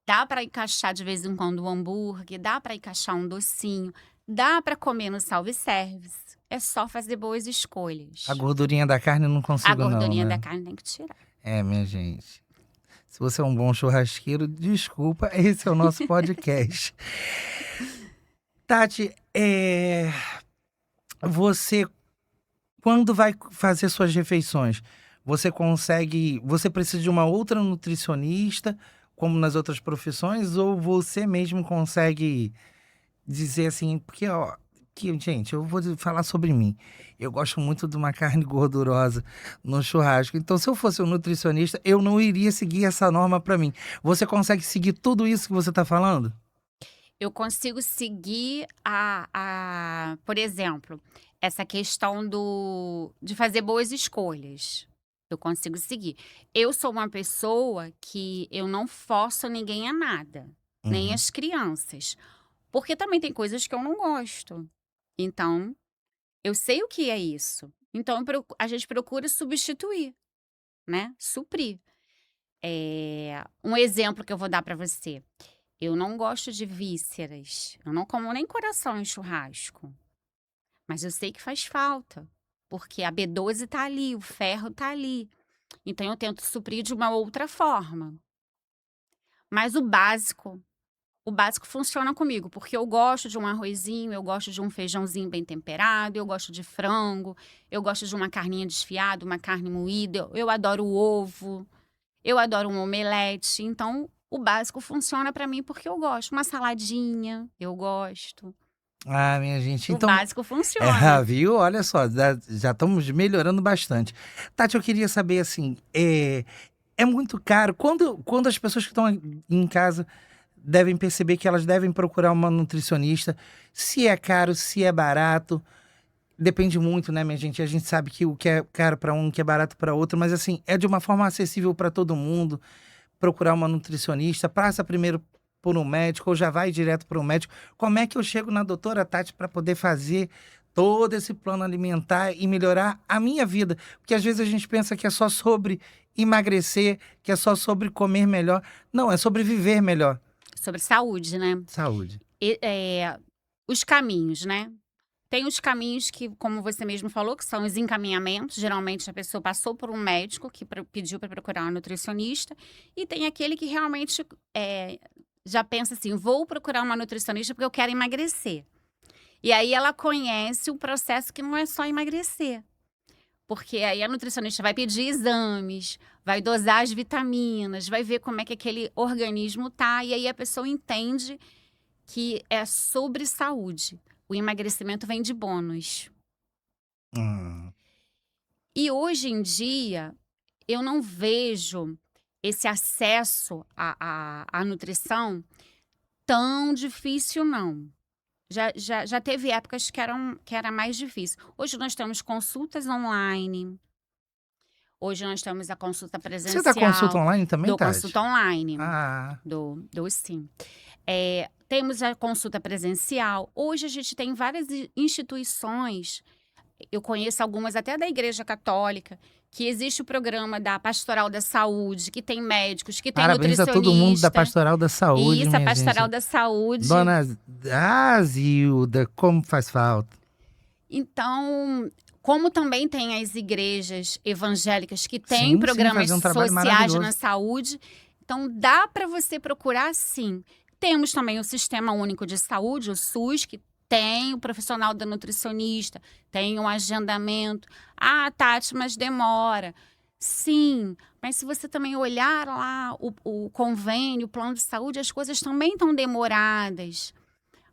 Speaker 2: dá para encaixar de vez em quando um hambúrguer, dá para encaixar um docinho, Dá para comer no self-service. É só fazer boas escolhas.
Speaker 1: A gordurinha da carne eu não
Speaker 2: A
Speaker 1: consigo não,
Speaker 2: gordurinha da
Speaker 1: né?
Speaker 2: carne tem que tirar.
Speaker 1: Minha gente. Se você é um bom churrasqueiro, desculpa, esse é o nosso podcast. Tati, você, quando vai fazer suas refeições, você precisa de uma outra nutricionista, como nas outras profissões, ou você mesmo consegue dizer assim, porque, ó, gente, eu vou falar sobre mim. Eu gosto muito de uma carne gordurosa no churrasco. Então, se eu fosse um nutricionista, eu não iria seguir essa norma para mim. Você consegue seguir tudo isso que você está falando?
Speaker 2: Eu consigo seguir por exemplo, essa questão de fazer boas escolhas. Eu consigo seguir. Eu sou uma pessoa que eu não forço ninguém a nada, nem
Speaker 1: Uhum.
Speaker 2: as crianças. Porque também tem coisas que eu não gosto. Então, eu sei o que é isso. Então, a gente procura substituir, né? Suprir. Um exemplo que eu vou dar para você. Eu não gosto de vísceras. Eu não como nem coração em churrasco. Mas eu sei que faz falta. Porque a B12 tá ali, o ferro tá ali. Então, eu tento suprir de uma outra forma. Mas o básico funciona comigo, porque eu gosto de um arrozinho, eu gosto de um feijãozinho bem temperado, eu gosto de frango, eu gosto de uma carninha desfiada, uma carne moída, eu adoro o ovo, eu adoro um omelete. Então, o básico funciona pra mim porque eu gosto. Uma saladinha, eu gosto.
Speaker 1: Ah, minha gente,
Speaker 2: O
Speaker 1: então,
Speaker 2: básico funciona.
Speaker 1: viu? Olha só, já estamos melhorando bastante. Tati, eu queria saber assim, é muito caro. Quando as pessoas que estão em casa devem perceber que elas devem procurar uma nutricionista, se é caro, se é barato, depende muito, né, minha gente? A gente sabe que o que é caro para um, o que é barato para outro, mas assim, é de uma forma acessível para todo mundo procurar uma nutricionista, passa primeiro por um médico ou já vai direto para um médico. Como é que eu chego na doutora Tati para poder fazer todo esse plano alimentar e melhorar a minha vida? Porque às vezes a gente pensa que é só sobre emagrecer, que é só sobre comer melhor. Não, é sobre viver melhor.
Speaker 2: Sobre saúde, né?
Speaker 1: Saúde.
Speaker 2: Os caminhos, né? Tem os caminhos que, como você mesmo falou, que são os encaminhamentos. Geralmente a pessoa passou por um médico que pediu para procurar um nutricionista. E tem aquele que realmente já pensa assim: vou procurar uma nutricionista porque eu quero emagrecer. E aí ela conhece o processo que não é só emagrecer. Porque aí a nutricionista vai pedir exames, vai dosar as vitaminas, vai ver como é que aquele organismo tá. E aí a pessoa entende que é sobre saúde. O emagrecimento vem de bônus.
Speaker 1: Hum.
Speaker 2: E hoje em dia, eu não vejo esse acesso à nutrição tão difícil, não. Já teve épocas que era mais difícil. Hoje nós temos consultas online. Hoje nós temos a consulta
Speaker 1: Você dá consulta
Speaker 2: presencial.
Speaker 1: online também,
Speaker 2: Dou
Speaker 1: Tati?
Speaker 2: consulta online.
Speaker 1: Ah,
Speaker 2: Dou sim. Temos a consulta presencial. Hoje a gente tem várias instituições, eu conheço algumas até da Igreja Católica, que existe o programa da Pastoral da Saúde, que tem médicos, que tem
Speaker 1: parabéns a
Speaker 2: nutricionista.
Speaker 1: todo mundo da Pastoral da Saúde,
Speaker 2: Isso, a
Speaker 1: minha
Speaker 2: Pastoral
Speaker 1: gente.
Speaker 2: da Saúde.
Speaker 1: Dona Zilda, como faz falta.
Speaker 2: Então, como também tem as igrejas evangélicas que têm
Speaker 1: Sim,
Speaker 2: programas
Speaker 1: fazem um trabalho
Speaker 2: sociais
Speaker 1: maravilhoso.
Speaker 2: na saúde, então dá para você procurar sim. Temos também o Sistema Único de Saúde, o SUS, que tem o profissional da nutricionista, tem um agendamento. Ah, Tati, mas demora. Sim, mas se você também olhar lá o convênio, o plano de saúde, as coisas também estão demoradas.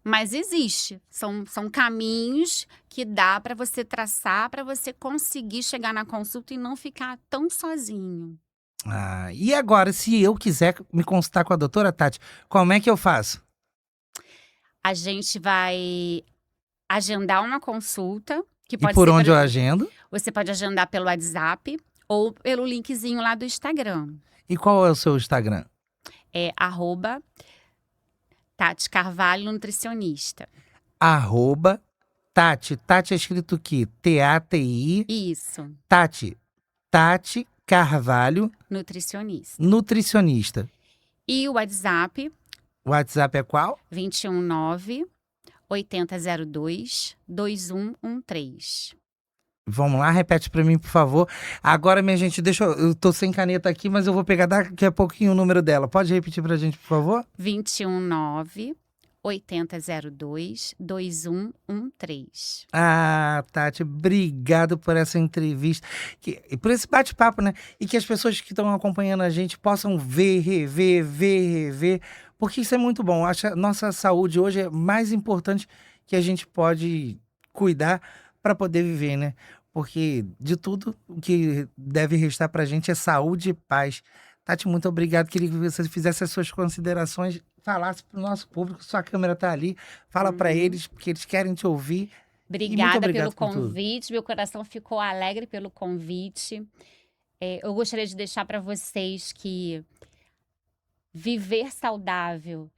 Speaker 2: Mas existe. São caminhos que dá para você traçar, para você conseguir chegar na consulta e não ficar tão sozinho.
Speaker 1: Ah, e agora, se eu quiser me consultar com a doutora Tati, como é que eu faço?
Speaker 2: A gente vai agendar uma consulta, que
Speaker 1: E
Speaker 2: pode
Speaker 1: por
Speaker 2: ser
Speaker 1: onde eu agendo?
Speaker 2: Você pode agendar pelo WhatsApp ou pelo linkzinho lá do Instagram.
Speaker 1: E qual é o seu Instagram?
Speaker 2: É @Tati Carvalho Nutricionista.
Speaker 1: @Tati. Tati é escrito aqui, T-A-T-I.
Speaker 2: Isso,
Speaker 1: Tati Carvalho,
Speaker 2: nutricionista.
Speaker 1: nutricionista.
Speaker 2: E o WhatsApp,
Speaker 1: O WhatsApp é qual?
Speaker 2: 219 8002-2113.
Speaker 1: Vamos lá, repete para mim, por favor. Agora, minha gente, eu tô sem caneta aqui, mas eu vou pegar daqui a pouquinho o número dela. Pode repetir pra gente, por favor?
Speaker 2: 219-8002-2113.
Speaker 1: Ah, Tati, obrigado por essa entrevista e por esse bate-papo, né? E que as pessoas que estão acompanhando a gente possam ver, rever, porque isso é muito bom. Acho que a nossa saúde hoje é mais importante que a gente pode cuidar para poder viver, né? Porque de tudo o que deve restar para a gente é saúde e paz. Tati, muito obrigado. Queria que você fizesse as suas considerações, falasse para o nosso público. Sua câmera está ali. Fala para eles, porque eles querem te ouvir. E muito
Speaker 2: Obrigada pelo
Speaker 1: obrigado por tudo.
Speaker 2: convite. Meu coração ficou alegre pelo convite. Eu gostaria de deixar para vocês que viver saudável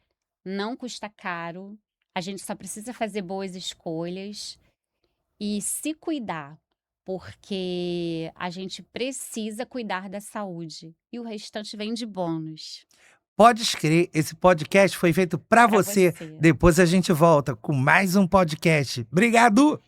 Speaker 2: não custa caro. A gente só precisa fazer boas escolhas e se cuidar, porque a gente precisa cuidar da saúde e o restante vem de bônus
Speaker 1: Pode crer, esse podcast foi feito para
Speaker 2: para
Speaker 1: você.
Speaker 2: você.
Speaker 1: Depois a gente volta com mais um podcast. Obrigado!